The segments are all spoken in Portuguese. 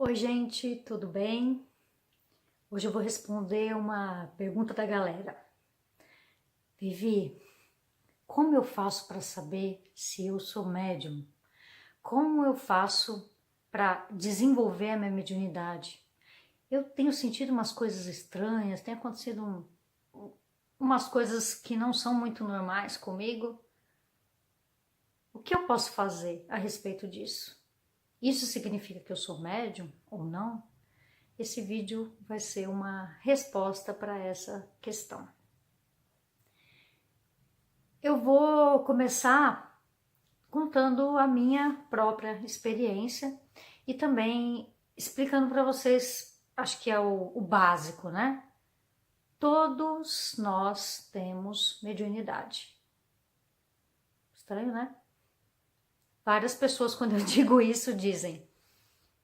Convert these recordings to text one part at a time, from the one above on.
Oi, gente, tudo bem? Hoje eu vou responder uma pergunta da galera. Vivi, como eu faço para saber se eu sou médium? Como eu faço para desenvolver a minha mediunidade? Eu tenho sentido umas coisas estranhas, tem acontecido umas coisas que não são muito normais comigo. O que eu posso fazer a respeito disso? Isso significa que eu sou médium ou não? Esse vídeo vai ser uma resposta para essa questão. Eu vou começar contando a minha própria experiência e também explicando para vocês, acho que é o básico, né? Todos nós temos mediunidade. Estranho, né? Várias pessoas, quando eu digo isso, dizem: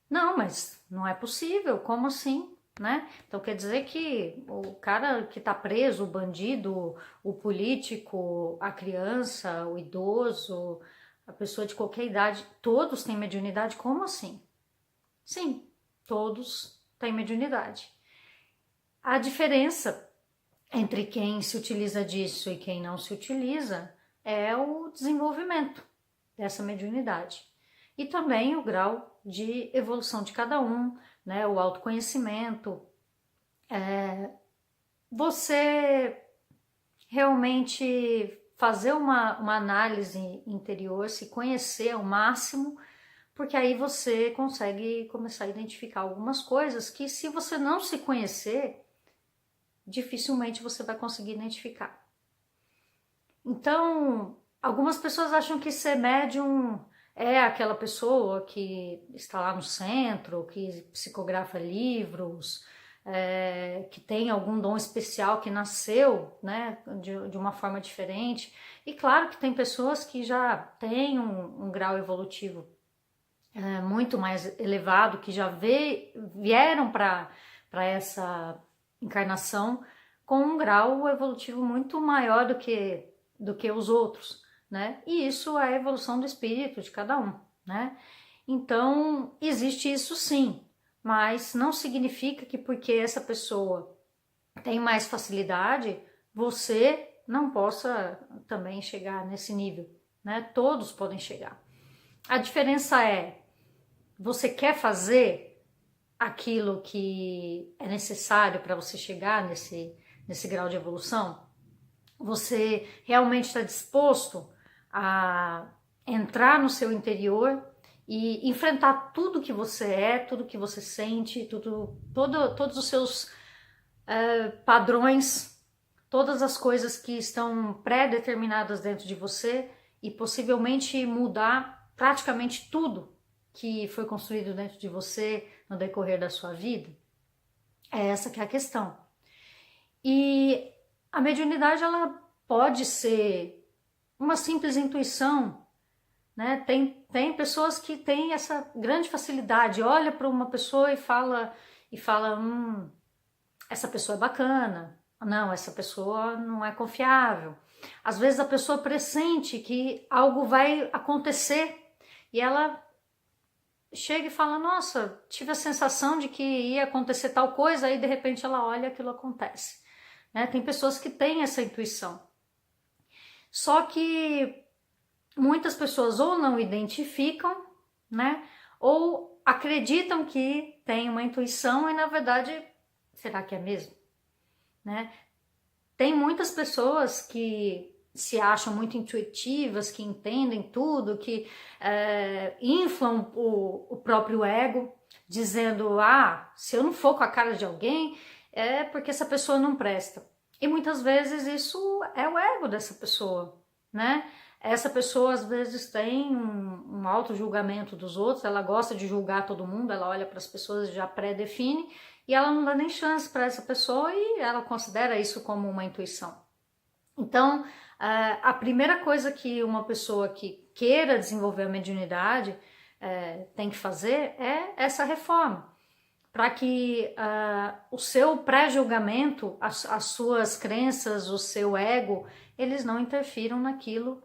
não, mas não é possível, como assim? Né? Então quer dizer que o cara que está preso, o bandido, o político, a criança, o idoso, a pessoa de qualquer idade, todos têm mediunidade? Como assim? Sim, todos têm mediunidade. A diferença entre quem se utiliza disso e quem não se utiliza é o desenvolvimento dessa mediunidade. E também o grau de evolução de cada um, né? O autoconhecimento. Você realmente fazer uma análise interior, se conhecer ao máximo, porque aí você consegue começar a identificar algumas coisas que, se você não se conhecer, dificilmente você vai conseguir identificar. Então, algumas pessoas acham que ser médium é aquela pessoa que está lá no centro, que psicografa livros, que tem algum dom especial, que nasceu, né, de uma forma diferente. E claro que tem pessoas que já têm um grau evolutivo muito mais elevado, que já vieram para essa encarnação com um grau evolutivo muito maior do que os outros, né? E isso é a evolução do espírito de cada um, né? Então, existe isso sim, mas não significa que porque essa pessoa tem mais facilidade, você não possa também chegar nesse nível, né? Todos podem chegar. A diferença é: você quer fazer aquilo que é necessário para você chegar nesse grau de evolução? Você realmente está disposto a entrar no seu interior e enfrentar tudo que você é, tudo que você sente, todos os seus padrões, todas as coisas que estão pré-determinadas dentro de você, e possivelmente mudar praticamente tudo que foi construído dentro de você no decorrer da sua vida? É essa que é a questão. E a mediunidade, ela pode ser uma simples intuição, né? Tem pessoas que têm essa grande facilidade, olha para uma pessoa e fala, essa pessoa é bacana, não, essa pessoa não é confiável. Às vezes a pessoa pressente que algo vai acontecer e ela chega e fala: nossa, tive a sensação de que ia acontecer tal coisa, aí de repente ela olha e aquilo acontece. Né? Tem pessoas que têm essa intuição. Só que muitas pessoas ou não identificam, né? Ou acreditam que tem uma intuição e, na verdade, será que é mesmo? Né? Tem muitas pessoas que se acham muito intuitivas, que entendem tudo, que inflam o próprio ego, dizendo: ah, se eu não for com a cara de alguém, é porque essa pessoa não presta. E muitas vezes isso é o ego dessa pessoa, né? Essa pessoa às vezes tem um auto-julgamento dos outros, ela gosta de julgar todo mundo, ela olha para as pessoas e já pré-define, e ela não dá nem chance para essa pessoa e ela considera isso como uma intuição. Então, a primeira coisa que uma pessoa que queira desenvolver a mediunidade tem que fazer é essa reforma, para que o seu pré-julgamento, as suas crenças, o seu ego, eles não interfiram naquilo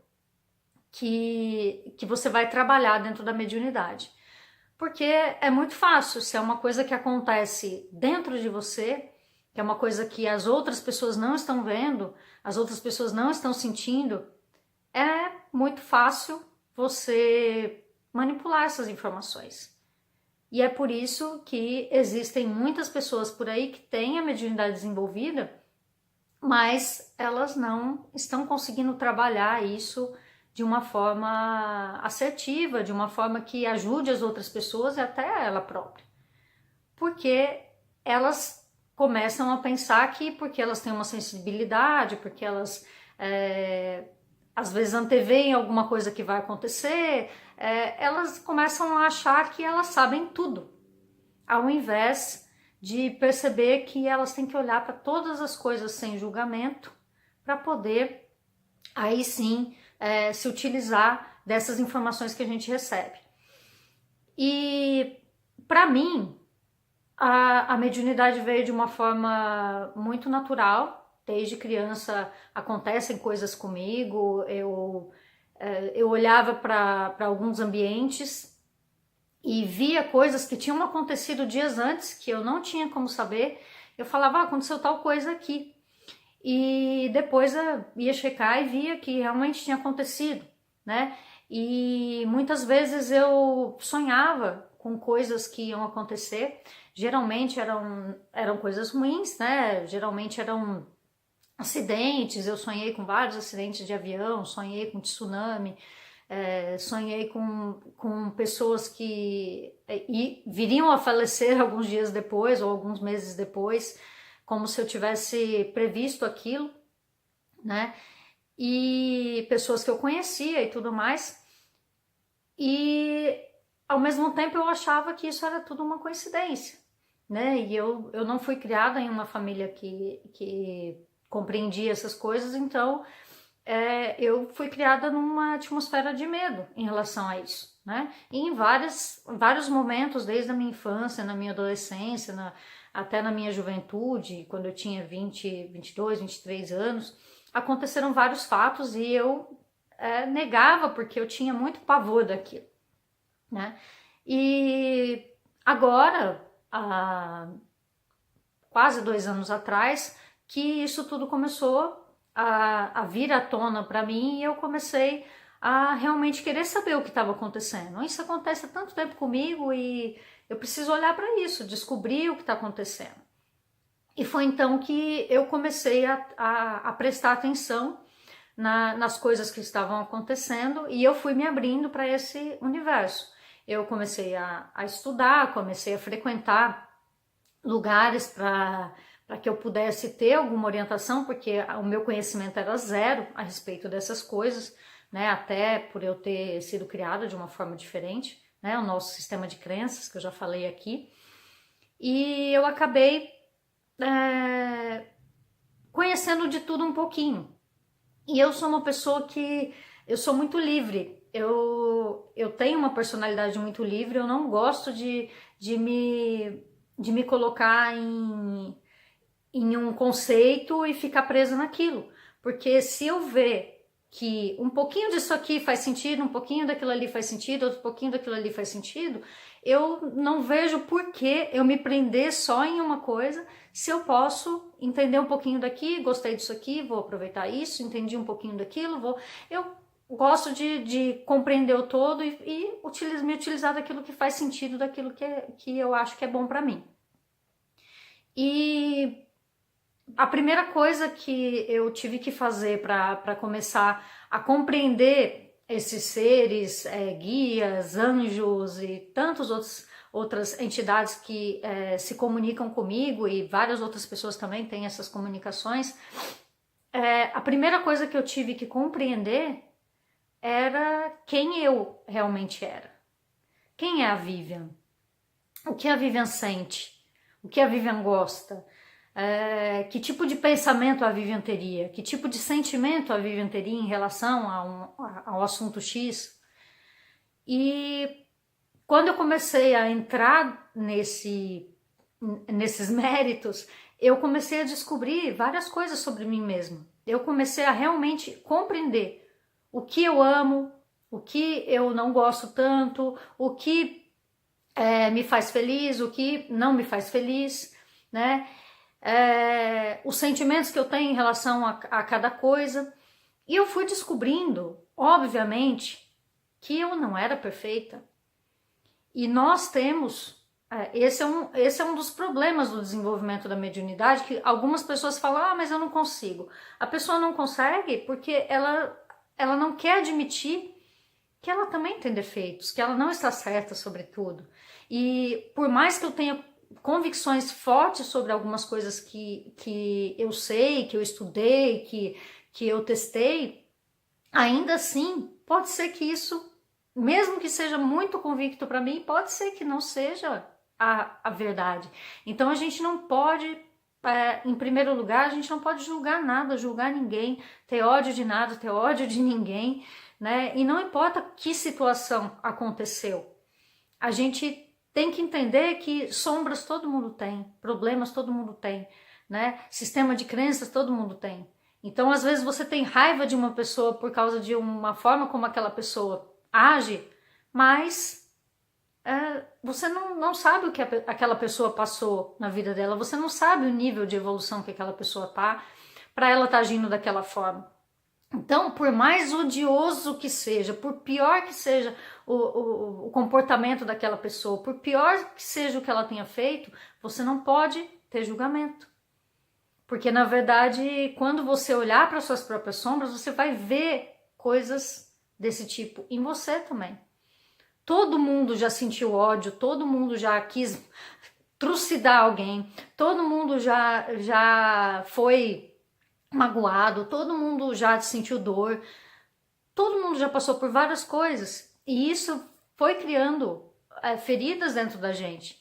que você vai trabalhar dentro da mediunidade. Porque é muito fácil, se é uma coisa que acontece dentro de você, que é uma coisa que as outras pessoas não estão vendo, as outras pessoas não estão sentindo, é muito fácil você manipular essas informações. E é por isso que existem muitas pessoas por aí que têm a mediunidade desenvolvida, mas elas não estão conseguindo trabalhar isso de uma forma assertiva, de uma forma que ajude as outras pessoas e até ela própria. Porque elas começam a pensar que porque elas têm uma sensibilidade, porque elas às vezes anteveem alguma coisa que vai acontecer, elas começam a achar que elas sabem tudo, ao invés de perceber que elas têm que olhar para todas as coisas sem julgamento para poder aí sim se utilizar dessas informações que a gente recebe. E para mim a mediunidade veio de uma forma muito natural. Desde criança acontecem coisas comigo, eu olhava para alguns ambientes e via coisas que tinham acontecido dias antes, que eu não tinha como saber. Eu falava, aconteceu tal coisa aqui. E depois eu ia checar e via que realmente tinha acontecido, né? E muitas vezes eu sonhava com coisas que iam acontecer. Geralmente eram coisas ruins, né? Geralmente eram acidentes. Eu sonhei com vários acidentes de avião, sonhei com tsunami, sonhei com pessoas que viriam a falecer alguns dias depois ou alguns meses depois, como se eu tivesse previsto aquilo, né? E pessoas que eu conhecia e tudo mais. E ao mesmo tempo eu achava que isso era tudo uma coincidência, né? E eu não fui criada em uma família que compreendia essas coisas, então eu fui criada numa atmosfera de medo em relação a isso, né? E em vários momentos, desde a minha infância, na minha adolescência, até na minha juventude, quando eu tinha 20, 22, 23 anos, aconteceram vários fatos e eu negava porque eu tinha muito pavor daquilo, né? E agora, há quase 2 anos atrás, que isso tudo começou a vir à tona para mim e eu comecei a realmente querer saber o que estava acontecendo. Isso acontece há tanto tempo comigo e eu preciso olhar para isso, descobrir o que está acontecendo. E foi então que eu comecei a prestar atenção nas coisas que estavam acontecendo e eu fui me abrindo para esse universo. Eu comecei a estudar, comecei a frequentar lugares para que eu pudesse ter alguma orientação, porque o meu conhecimento era zero a respeito dessas coisas, né? Até por eu ter sido criada de uma forma diferente, né? O nosso sistema de crenças, que eu já falei aqui. E eu acabei conhecendo de tudo um pouquinho. E eu sou uma pessoa que eu sou muito livre. Eu tenho uma personalidade muito livre, eu não gosto de me colocar em um conceito e ficar presa naquilo. Porque se eu ver que um pouquinho disso aqui faz sentido, um pouquinho daquilo ali faz sentido, outro pouquinho daquilo ali faz sentido, eu não vejo por que eu me prender só em uma coisa, se eu posso entender um pouquinho daqui, gostei disso aqui, vou aproveitar isso, entendi um pouquinho daquilo, eu gosto de compreender o todo e me utilizar daquilo que faz sentido, daquilo que eu acho que é bom para mim. E a primeira coisa que eu tive que fazer para começar a compreender esses seres, guias, anjos e tantas outras entidades que se comunicam comigo e várias outras pessoas também têm essas comunicações, a primeira coisa que eu tive que compreender era quem eu realmente era. Quem é a Vivian? O que a Vivian sente? O que a Vivian gosta? Que tipo de pensamento a Vivian teria? Que tipo de sentimento a Vivian teria em relação ao assunto X? E quando eu comecei a entrar nesses méritos, eu comecei a descobrir várias coisas sobre mim mesma. Eu comecei a realmente compreender o que eu amo, o que eu não gosto tanto, o que me faz feliz, o que não me faz feliz, né? Os sentimentos que eu tenho em relação a cada coisa. E eu fui descobrindo, obviamente, que eu não era perfeita. E nós temos, esse é um dos problemas do desenvolvimento da mediunidade, que algumas pessoas falam, mas eu não consigo. A pessoa não consegue porque ela não quer admitir que ela também tem defeitos, que ela não está certa sobre tudo. E por mais que eu tenha convicções fortes sobre algumas coisas que eu sei, que eu estudei, que eu testei, ainda assim, pode ser que isso, mesmo que seja muito convicto para mim, pode ser que não seja a verdade. Então a gente não pode, em primeiro lugar, a gente não pode julgar nada, julgar ninguém, ter ódio de nada, ter ódio de ninguém, né? E não importa que situação aconteceu, a gente tem que entender que sombras todo mundo tem, problemas todo mundo tem, né? Sistema de crenças todo mundo tem. Então, às vezes você tem raiva de uma pessoa por causa de uma forma como aquela pessoa age, mas você não sabe o que aquela pessoa passou na vida dela, você não sabe o nível de evolução que aquela pessoa tá, para ela estar agindo daquela forma. Então, por mais odioso que seja, por pior que seja o comportamento daquela pessoa, por pior que seja o que ela tenha feito, você não pode ter julgamento. Porque, na verdade, quando você olhar para suas próprias sombras, você vai ver coisas desse tipo em você também. Todo mundo já sentiu ódio, todo mundo já quis trucidar alguém, todo mundo já foi magoado, todo mundo já sentiu dor, todo mundo já passou por várias coisas e isso foi criando feridas dentro da gente,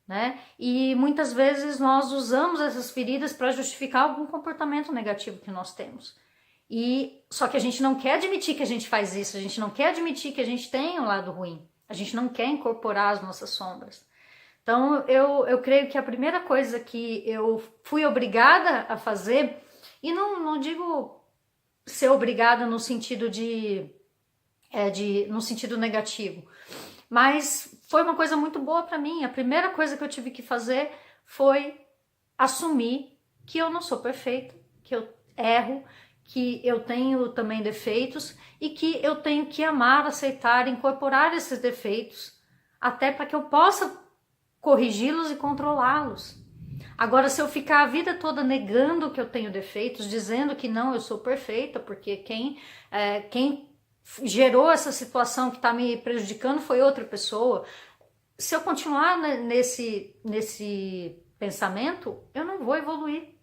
né? E muitas vezes nós usamos essas feridas para justificar algum comportamento negativo que nós temos. E só que a gente não quer admitir que a gente faz isso, a gente não quer admitir que a gente tem um lado ruim, a gente não quer incorporar as nossas sombras. Então eu creio que a primeira coisa que eu fui obrigada a fazer, e não digo ser obrigada no sentido no sentido negativo, mas foi uma coisa muito boa para mim. A primeira coisa que eu tive que fazer foi assumir que eu não sou perfeita, que eu erro, que eu tenho também defeitos e que eu tenho que amar, aceitar, incorporar esses defeitos, até para que eu possa corrigi-los e controlá-los. Agora, se eu ficar a vida toda negando que eu tenho defeitos, dizendo que não, eu sou perfeita, porque quem gerou essa situação que está me prejudicando foi outra pessoa. Se eu continuar nesse pensamento, eu não vou evoluir.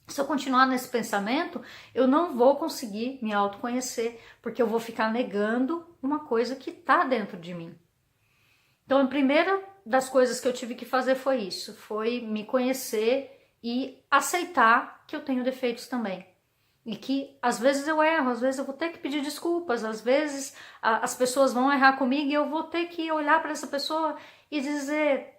Se eu continuar nesse pensamento, eu não vou conseguir me autoconhecer, porque eu vou ficar negando uma coisa que está dentro de mim. Então, a primeira das coisas que eu tive que fazer foi isso, foi me conhecer e aceitar que eu tenho defeitos também. E que às vezes eu erro, às vezes eu vou ter que pedir desculpas, às vezes as pessoas vão errar comigo e eu vou ter que olhar para essa pessoa e dizer,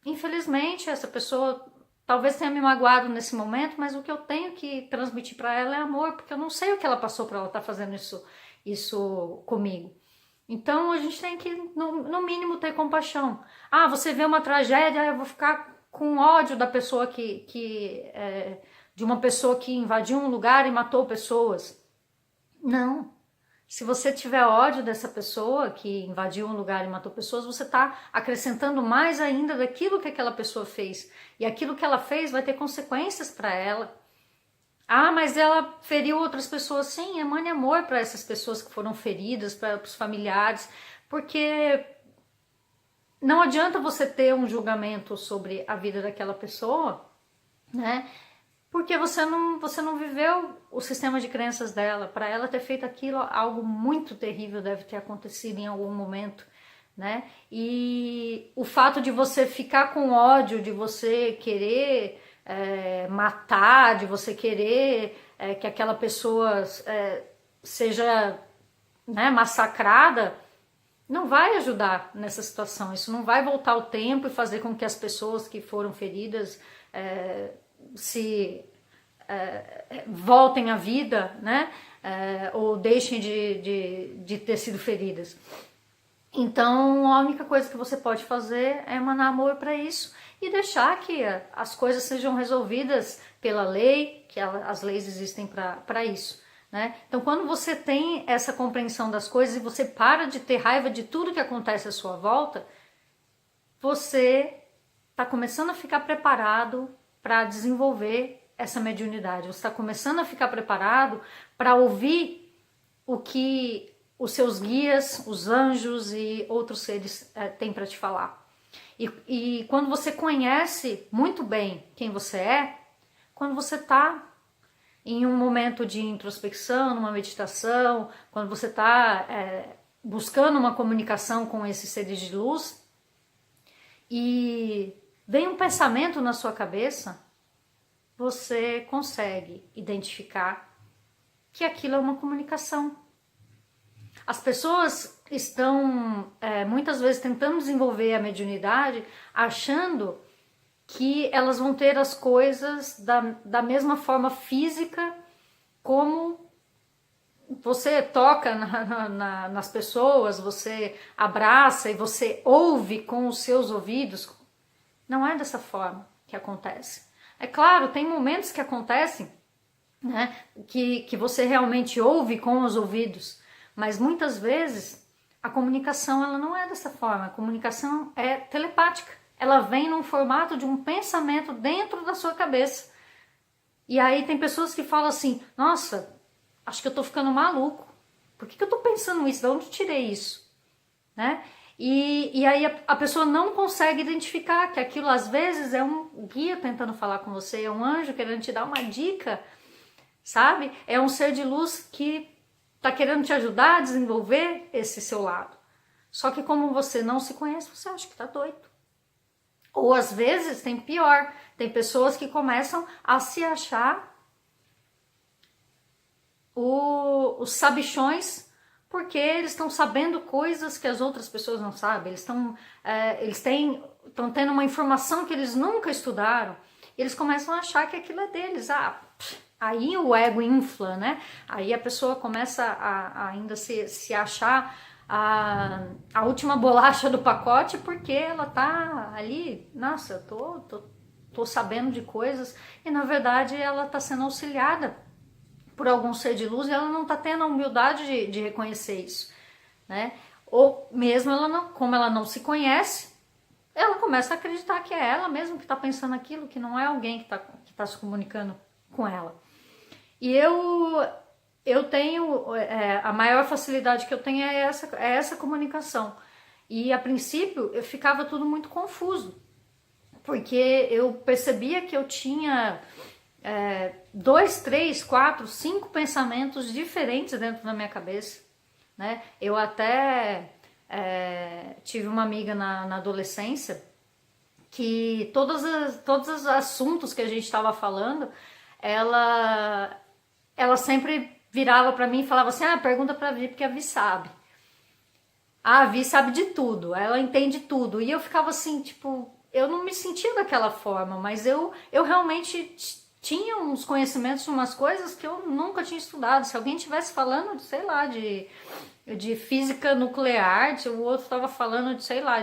infelizmente essa pessoa talvez tenha me magoado nesse momento, mas o que eu tenho que transmitir para ela é amor, porque eu não sei o que ela passou para ela estar fazendo isso comigo. Então a gente tem que, no mínimo, ter compaixão. Ah, você vê uma tragédia, eu vou ficar com ódio da pessoa de uma pessoa que invadiu um lugar e matou pessoas. Não. Se você tiver ódio dessa pessoa que invadiu um lugar e matou pessoas, você está acrescentando mais ainda daquilo que aquela pessoa fez. E aquilo que ela fez vai ter consequências para ela. Ah, mas ela feriu outras pessoas. Sim, emane amor para essas pessoas que foram feridas, para os familiares, porque não adianta você ter um julgamento sobre a vida daquela pessoa, né? Porque você não viveu o sistema de crenças dela. Para ela ter feito aquilo, algo muito terrível deve ter acontecido em algum momento, né? E o fato de você ficar com ódio, de você querer matar, de você querer que aquela pessoa seja, né, massacrada, não vai ajudar nessa situação. Isso não vai voltar o tempo e fazer com que as pessoas que foram feridas voltem à vida, né? Ou deixem de ter sido feridas. Então, a única coisa que você pode fazer é emanar amor para isso e deixar que as coisas sejam resolvidas pela lei, que as leis existem para isso, né? Então, quando você tem essa compreensão das coisas e você para de ter raiva de tudo que acontece à sua volta, você está começando a ficar preparado para desenvolver essa mediunidade. Você está começando a ficar preparado para ouvir o que os seus guias, os anjos e outros seres têm para te falar. E quando você conhece muito bem quem você é, quando você está em um momento de introspecção, numa meditação, quando você está buscando uma comunicação com esses seres de luz, e vem um pensamento na sua cabeça, você consegue identificar que aquilo é uma comunicação. As pessoas estão muitas vezes tentando desenvolver a mediunidade, achando que elas vão ter as coisas da mesma forma física, como você toca nas pessoas, você abraça e você ouve com os seus ouvidos. Não é dessa forma que acontece. É claro, tem momentos que acontecem, né, que você realmente ouve com os ouvidos, mas muitas vezes a comunicação ela não é dessa forma. A comunicação é telepática. Ela vem num formato de um pensamento dentro da sua cabeça. E aí tem pessoas que falam assim, nossa, acho que eu tô ficando maluco. Por que eu tô pensando isso? De onde eu tirei isso? Né? E aí a pessoa não consegue identificar que aquilo às vezes é um guia tentando falar com você, é um anjo querendo te dar uma dica, sabe? É um ser de luz que tá querendo te ajudar a desenvolver esse seu lado. Só que como você não se conhece, você acha que tá doido. Ou às vezes tem pior, tem pessoas que começam a se achar os sabichões, porque eles estão sabendo coisas que as outras pessoas não sabem, eles estão tendo uma informação que eles nunca estudaram, e eles começam a achar que aquilo é deles. Aí o ego infla, né? Aí a pessoa começa a ainda se achar a última bolacha do pacote, porque ela tá ali, nossa, eu tô sabendo de coisas, e na verdade ela tá sendo auxiliada por algum ser de luz e ela não tá tendo a humildade de reconhecer isso, né? Ou mesmo ela não, como ela não se conhece, ela começa a acreditar que é ela mesma que tá pensando aquilo, que não é alguém que tá se comunicando com ela. E eu tenho, a maior facilidade que eu tenho é essa comunicação. E a princípio eu ficava tudo muito confuso, porque eu percebia que eu tinha 2, 3, 4, 5 pensamentos diferentes dentro da minha cabeça, né? Eu até tive uma amiga na adolescência que todos os assuntos que a gente estava falando, ela sempre virava para mim e falava assim, pergunta pra Vi, porque a Vi sabe. A Vi sabe de tudo, ela entende tudo. E eu ficava assim, tipo, eu não me sentia daquela forma, mas eu realmente tinha uns conhecimentos de umas coisas que eu nunca tinha estudado. Se alguém estivesse falando, sei lá, de física nuclear, o outro estava falando de, sei lá,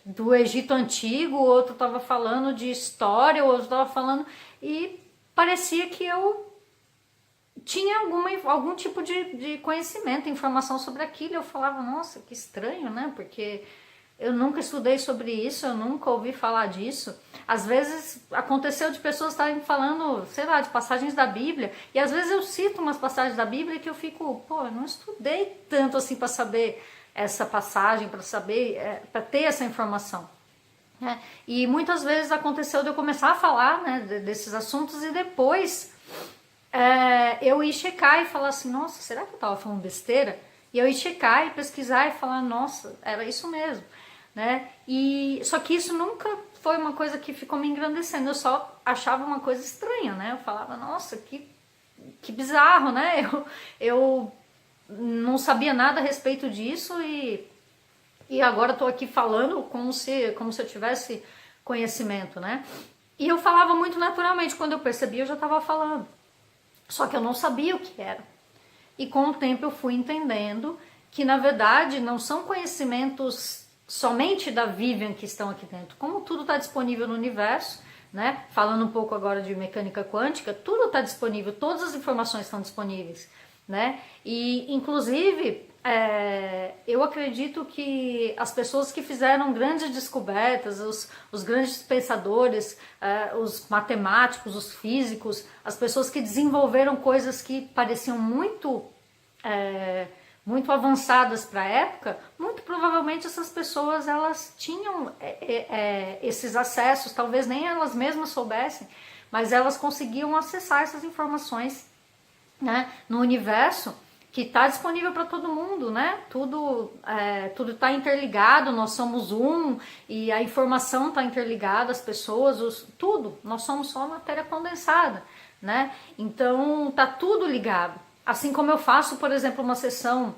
do Egito Antigo, o outro estava falando de história, o outro estava falando... E parecia que eu tinha algum tipo de conhecimento, informação sobre aquilo. Eu falava, nossa, que estranho, né? Porque eu nunca estudei sobre isso, eu nunca ouvi falar disso. Às vezes aconteceu de pessoas estarem falando, sei lá, de passagens da Bíblia, e às vezes eu cito umas passagens da Bíblia que eu fico, eu não estudei tanto assim para saber essa passagem, para saber, para ter essa informação. E muitas vezes aconteceu de eu começar a falar, né, desses assuntos e depois eu ir checar e falar assim, nossa, será que eu estava falando besteira? E eu ir checar e pesquisar e falar, nossa, era isso mesmo, né? E só que isso nunca foi uma coisa que ficou me engrandecendo, eu só achava uma coisa estranha, né? Eu falava, nossa, que bizarro, né? Eu não sabia nada a respeito disso e agora estou aqui falando como se eu tivesse conhecimento, né? E eu falava muito naturalmente, quando eu percebi eu já estava falando. Só que eu não sabia o que era. E com o tempo eu fui entendendo que na verdade não são conhecimentos somente da Vivian que estão aqui dentro. Como tudo está disponível no universo, né? Falando um pouco agora de mecânica quântica, tudo está disponível, todas as informações estão disponíveis, né? E inclusive eu acredito que as pessoas que fizeram grandes descobertas, os grandes pensadores, os matemáticos, os físicos, as pessoas que desenvolveram coisas que pareciam muito avançadas para a época, muito provavelmente essas pessoas elas tinham esses acessos, talvez nem elas mesmas soubessem, mas elas conseguiam acessar essas informações, né, no universo que está disponível para todo mundo, né? Tudo está interligado, nós somos um e a informação está interligada, as pessoas, tudo, nós somos só matéria condensada, né? Então tá tudo ligado. Assim como eu faço, por exemplo, uma sessão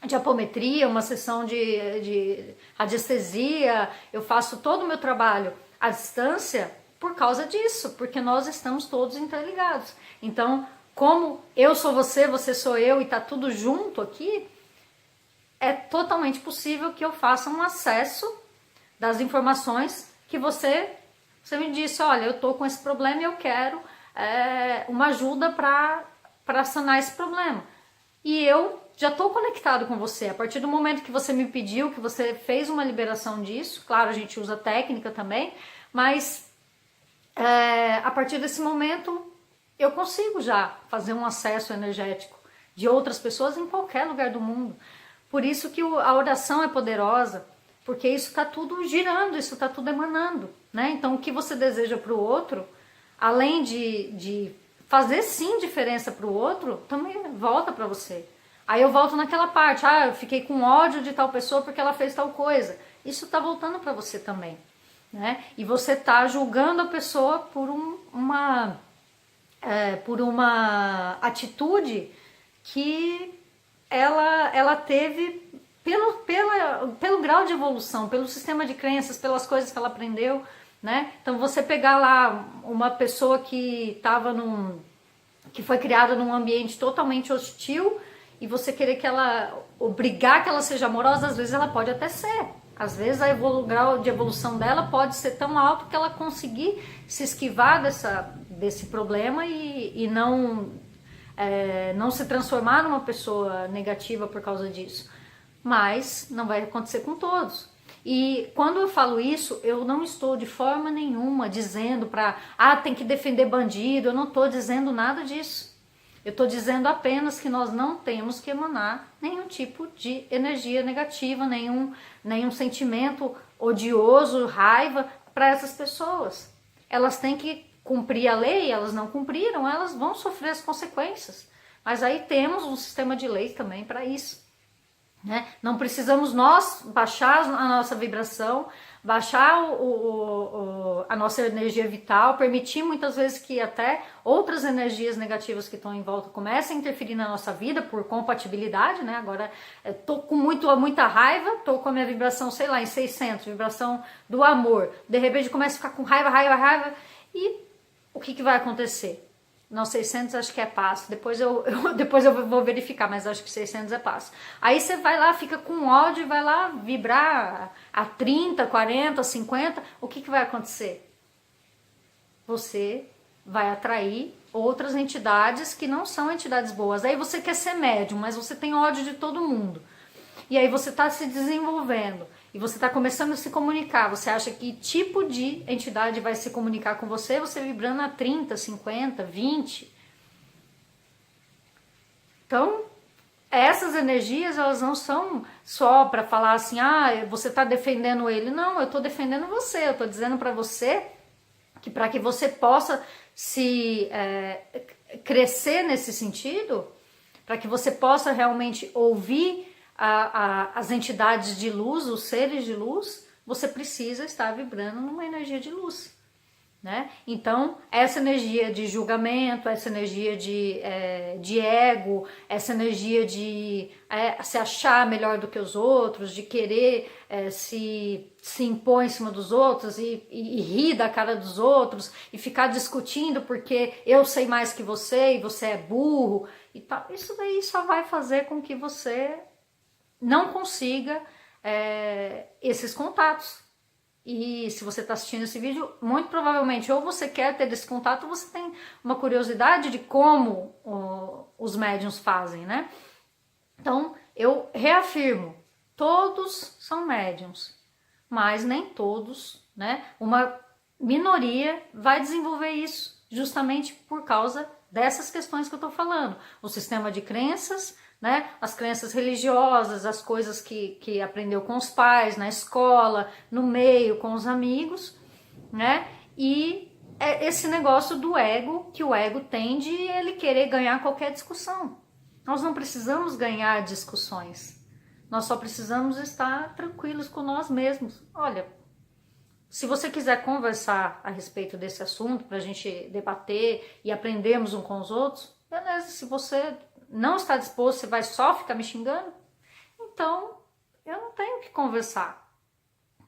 de apometria, uma sessão de radiestesia, eu faço todo o meu trabalho à distância por causa disso, porque nós estamos todos interligados. Então, como eu sou você, você sou eu e tá tudo junto aqui, é totalmente possível que eu faça um acesso das informações que você me disse, olha, eu tô com esse problema e eu quero uma ajuda para sanar esse problema. E eu já estou conectado com você. A partir do momento que você me pediu, que você fez uma liberação disso, claro, a gente usa técnica também, mas a partir desse momento eu consigo já fazer um acesso energético de outras pessoas em qualquer lugar do mundo. Por isso que a oração é poderosa, porque isso está tudo girando, isso está tudo emanando, né? Então o que você deseja para o outro, além de fazer sim diferença para o outro, também volta para você. Aí eu volto naquela parte, eu fiquei com ódio de tal pessoa porque ela fez tal coisa. Isso está voltando para você também, né? E você está julgando a pessoa por uma atitude que ela teve pelo grau de evolução, pelo sistema de crenças, pelas coisas que ela aprendeu, né? Então você pegar lá uma pessoa que foi criada num ambiente totalmente hostil e você querer obrigar que ela seja amorosa, às vezes ela pode até ser. Às vezes o grau de evolução dela pode ser tão alto que ela conseguir se esquivar desse problema e não se transformar numa pessoa negativa por causa disso. Mas não vai acontecer com todos. E quando eu falo isso, eu não estou de forma nenhuma dizendo tem que defender bandido, eu não estou dizendo nada disso. Eu estou dizendo apenas que nós não temos que emanar nenhum tipo de energia negativa, nenhum sentimento odioso, raiva para essas pessoas. Elas têm que cumprir a lei, elas não cumpriram, elas vão sofrer as consequências. Mas aí temos um sistema de lei também para isso, né? Não precisamos nós baixar a nossa vibração, baixar a nossa energia vital, permitir muitas vezes que até outras energias negativas que estão em volta comecem a interferir na nossa vida por compatibilidade, né? Agora tô com muita raiva, tô com a minha vibração, sei lá, em 600, vibração do amor. De repente começa a ficar com raiva e o que vai acontecer? Não, 600 acho que é passo. Depois eu vou verificar, mas acho que 600 é passo. Aí você vai lá, fica com ódio e vai lá vibrar a 30, 40, 50. O que vai acontecer? Você vai atrair outras entidades que não são entidades boas. Aí você quer ser médium, mas você tem ódio de todo mundo. E aí você está se desenvolvendo. E você está começando a se comunicar. Você acha que tipo de entidade vai se comunicar com você? Você vibrando a 30, 50, 20. Então, essas energias, elas não são só para falar assim, você está defendendo ele. Não, eu estou defendendo você. Eu estou dizendo para você que para que você possa crescer nesse sentido, para que você possa realmente ouvir as entidades de luz, os seres de luz, você precisa estar vibrando numa energia de luz, né? Então, essa energia de julgamento, essa energia de ego, essa energia de se achar melhor do que os outros, de querer se impor em cima dos outros e rir da cara dos outros e ficar discutindo porque eu sei mais que você e você é burro e tal, isso daí só vai fazer com que você não consiga esses contatos. E se você está assistindo esse vídeo, muito provavelmente ou você quer ter esse contato ou você tem uma curiosidade de como os médiuns fazem, né? Então, eu reafirmo, todos são médiuns, mas nem todos, né? Uma minoria vai desenvolver isso, justamente por causa dessas questões que eu estou falando. O sistema de crenças, né? As crenças religiosas, as coisas que aprendeu com os pais, na escola, no meio, com os amigos, né? E esse negócio do ego, que o ego tem de ele querer ganhar qualquer discussão. Nós não precisamos ganhar discussões. Nós só precisamos estar tranquilos com nós mesmos. Olha, se você quiser conversar a respeito desse assunto, para a gente debater e aprendermos uns com os outros, beleza. Se você não está disposto, você vai só ficar me xingando, então eu não tenho que conversar.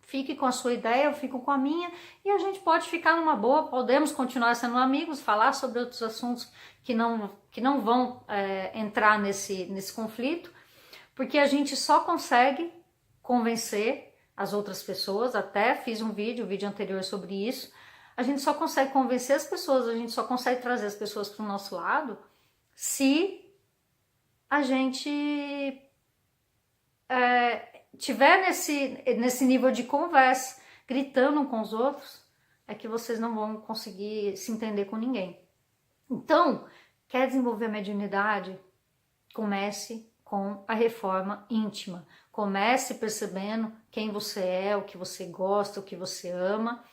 Fique com a sua ideia, eu fico com a minha, e a gente pode ficar numa boa, podemos continuar sendo amigos, falar sobre outros assuntos que não vão entrar nesse conflito, porque a gente só consegue convencer as outras pessoas, até fiz um vídeo anterior sobre isso, a gente só consegue convencer as pessoas, a gente só consegue trazer as pessoas para o nosso lado se a gente tiver nesse nível de conversa, gritando com os outros, é que vocês não vão conseguir se entender com ninguém. Então, quer desenvolver a mediunidade? Comece com a reforma íntima. Comece percebendo quem você é, o que você gosta, o que você ama.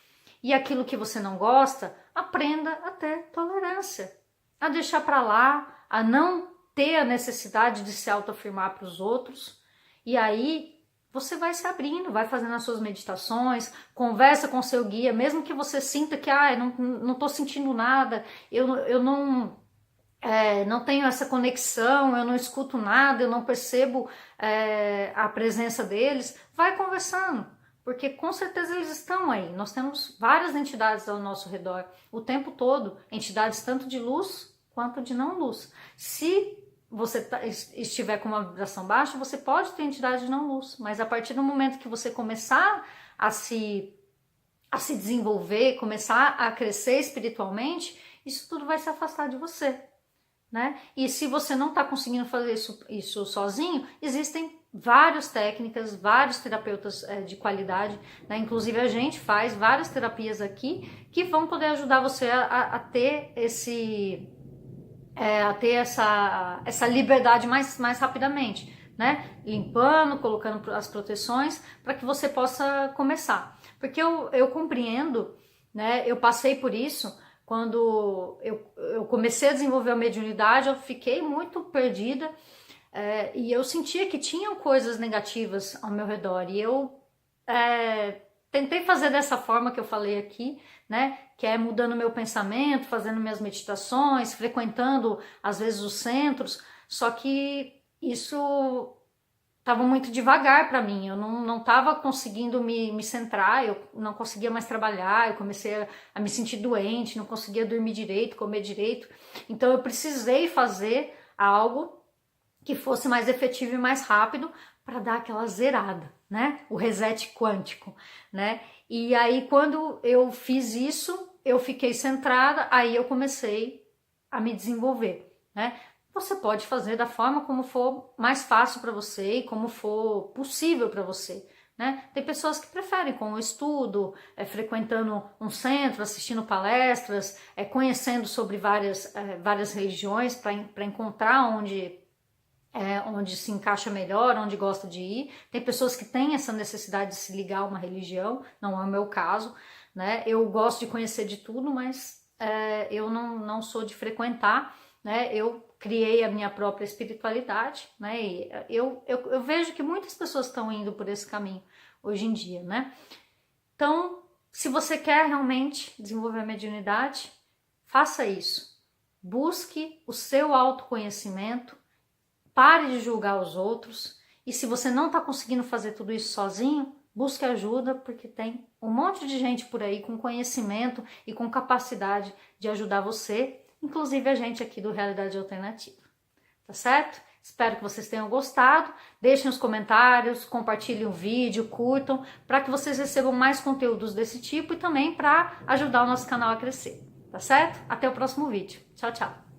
E aquilo que você não gosta, aprenda a ter tolerância. A deixar para lá, a não ter a necessidade de se autoafirmar para os outros. E aí você vai se abrindo, vai fazendo as suas meditações, conversa com seu guia, mesmo que você sinta que não estou sentindo nada, eu não tenho essa conexão, eu não escuto nada, eu não percebo a presença deles, vai conversando, porque com certeza eles estão aí. Nós temos várias entidades ao nosso redor, o tempo todo, entidades tanto de luz quanto de não luz. Se você estiver com uma vibração baixa, você pode ter entidade de não luz, mas a partir do momento que você começar a se desenvolver, começar a crescer espiritualmente, isso tudo vai se afastar de você, né? E se você não está conseguindo fazer isso sozinho, existem várias técnicas, vários terapeutas de qualidade, né? Inclusive a gente faz várias terapias aqui que vão poder ajudar você a ter essa liberdade mais rapidamente, né? Limpando, colocando as proteções para que você possa começar. Porque eu compreendo, né? Eu passei por isso. Quando eu comecei a desenvolver a mediunidade, eu fiquei muito perdida e eu sentia que tinham coisas negativas ao meu redor. E eu tentei fazer dessa forma que eu falei aqui, né? Que é mudando meu pensamento, fazendo minhas meditações, frequentando às vezes os centros, só que isso estava muito devagar para mim, eu não estava conseguindo me centrar, eu não conseguia mais trabalhar, eu comecei a me sentir doente, não conseguia dormir direito, comer direito, então eu precisei fazer algo que fosse mais efetivo e mais rápido para dar aquela zerada, né? O reset quântico, né? E aí quando eu fiz isso, eu fiquei centrada, aí eu comecei a me desenvolver, né? Você pode fazer da forma como for mais fácil para você e como for possível para você, né? Tem pessoas que preferem com o estudo, frequentando um centro, assistindo palestras, conhecendo sobre várias religiões para encontrar onde se encaixa melhor, onde gosta de ir. Tem pessoas que têm essa necessidade de se ligar a uma religião, não é o meu caso, né? Eu gosto de conhecer de tudo, mas eu não sou de frequentar, né? Eu criei a minha própria espiritualidade, né? E eu vejo que muitas pessoas estão indo por esse caminho hoje em dia, né? Então, se você quer realmente desenvolver a mediunidade, faça isso. Busque o seu autoconhecimento, pare de julgar os outros, e se você não está conseguindo fazer tudo isso sozinho, busque ajuda, porque tem um monte de gente por aí com conhecimento e com capacidade de ajudar você, inclusive a gente aqui do Realidade Alternativa, tá certo? Espero que vocês tenham gostado. Deixem os comentários, compartilhem o vídeo, curtam, para que vocês recebam mais conteúdos desse tipo e também para ajudar o nosso canal a crescer. Tá certo? Até o próximo vídeo. Tchau, tchau!